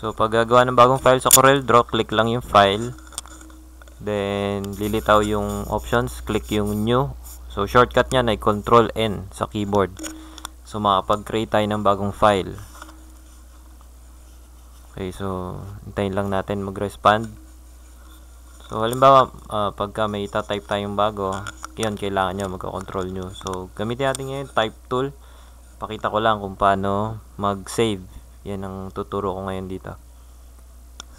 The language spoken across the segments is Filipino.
So, pag gagawa ng bagong file sa CorelDRAW, click lang yung file. Then, lilitaw yung options. Click yung new. So, shortcut niyan ay Control N sa keyboard. So, makapag-create tayo ng bagong file. Okay, so, hintayin lang natin mag-respond. So, halimbawa, pagka may ita-type tayong bago, yun, kailangan nyo magka-control nyo. So, gamitin natin ngayon type tool. Pakita ko lang kung paano mag-save. Yan ang tuturo ko ngayon dito.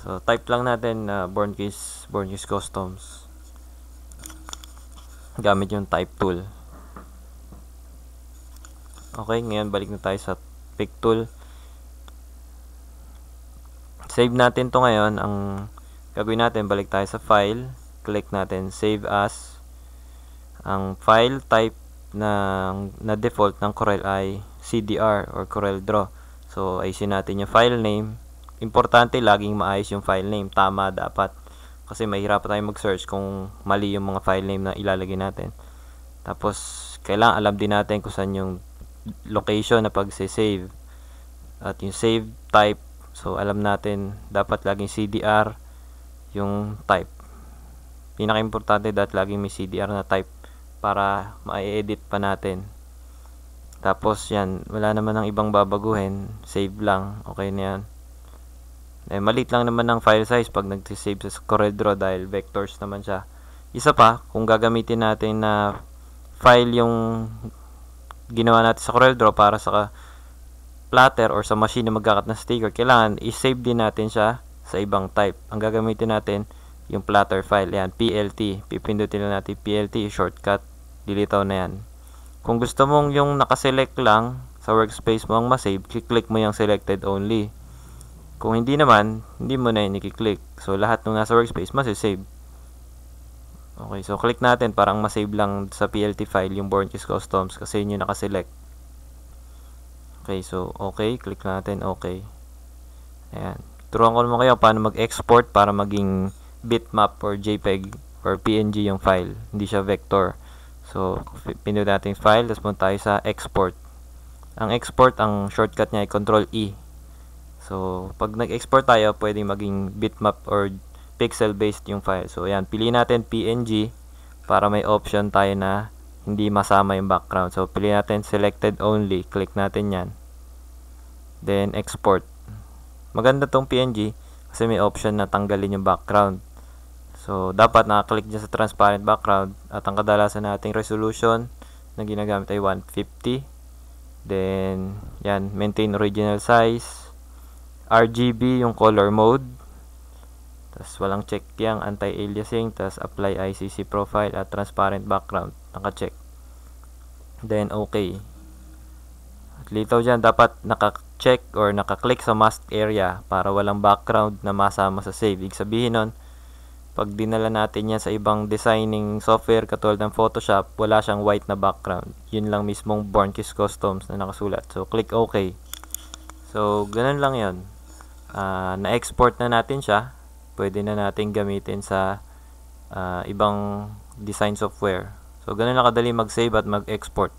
So, type lang natin Bornkeys Customs. Gamit yung type tool. Okay, ngayon balik na tayo sa pick tool. Save natin to ngayon. Ang gagawin natin, balik tayo sa file. Click natin save as. Ang file type na default ng Corel ay CDR or CorelDRAW. So, ayusin natin yung file name. Importante, laging maayos yung file name. Tama dapat. Kasi mahirap tayong mag-search kung mali yung mga file name na ilalagay natin. Tapos, kailangan alam din natin kung saan yung location na pag-save. At yung save type. So, alam natin, dapat laging CDR yung type. Pinaka-importante, dapat laging may CDR na type para ma-edit pa natin. Tapos yan, wala naman ng ibang babaguhin. Save lang, okay na yan. Maliit lang naman ng file size pag nag-save sa CorelDRAW dahil vectors naman siya. Isa pa, kung gagamitin natin na file yung ginawa natin sa CorelDRAW para sa plotter or sa machine na magkakat ng sticker, kailangan i-save din natin siya sa ibang type. Ang gagamitin natin, yung plotter file. Yan, PLT. Pipindutin lang natin PLT, shortcut. Dilitaw na yan. Kung gusto mong yung nakaselect lang sa workspace mo ang masave, click mo yung selected only. Kung hindi naman, hindi mo na yun i-click. So, lahat ng nasa workspace, masisave. Okay, so click natin parang masave lang sa PLT file yung Bornkeys Customs kasi yun yung nakaselect. Okay, so okay. Click natin okay. Ayan. Turuan ko naman kayo paano mag-export para maging bitmap or JPEG or PNG yung file. Hindi siya vector. So, pindutin natin yung file, tapos punta tayo sa export. Ang export, ang shortcut niya ay Control E. So, pag nag-export tayo, pwedeng maging bitmap or pixel-based yung file. So, ayan, piliin natin PNG para may option tayo na hindi masama yung background. So, piliin natin selected only. Click natin yan. Then, export. Maganda tong PNG kasi may option na tanggalin yung background. So, dapat nakaklik dyan sa transparent background. At ang kadalasan nating resolution na ginagamit ay 150. Then, yan, maintain original size. RGB yung color mode. Tapos, walang check yung anti-aliasing. Tapos, apply ICC profile at transparent background. Naka-check. Then, okay. At litaw dyan, dapat naka-check or naka-click sa mask area para walang background na masama sa save. Ibig sabihin nun, pag dinala natin yan sa ibang designing software katulad ng Photoshop, wala siyang white na background. Yun lang mismong Bornkeys Customs na nakasulat. So, click OK. So, ganun lang yun. Na-export na natin siya. Pwede na natin gamitin sa ibang design software. So, ganun lang kadali mag-save at mag-export.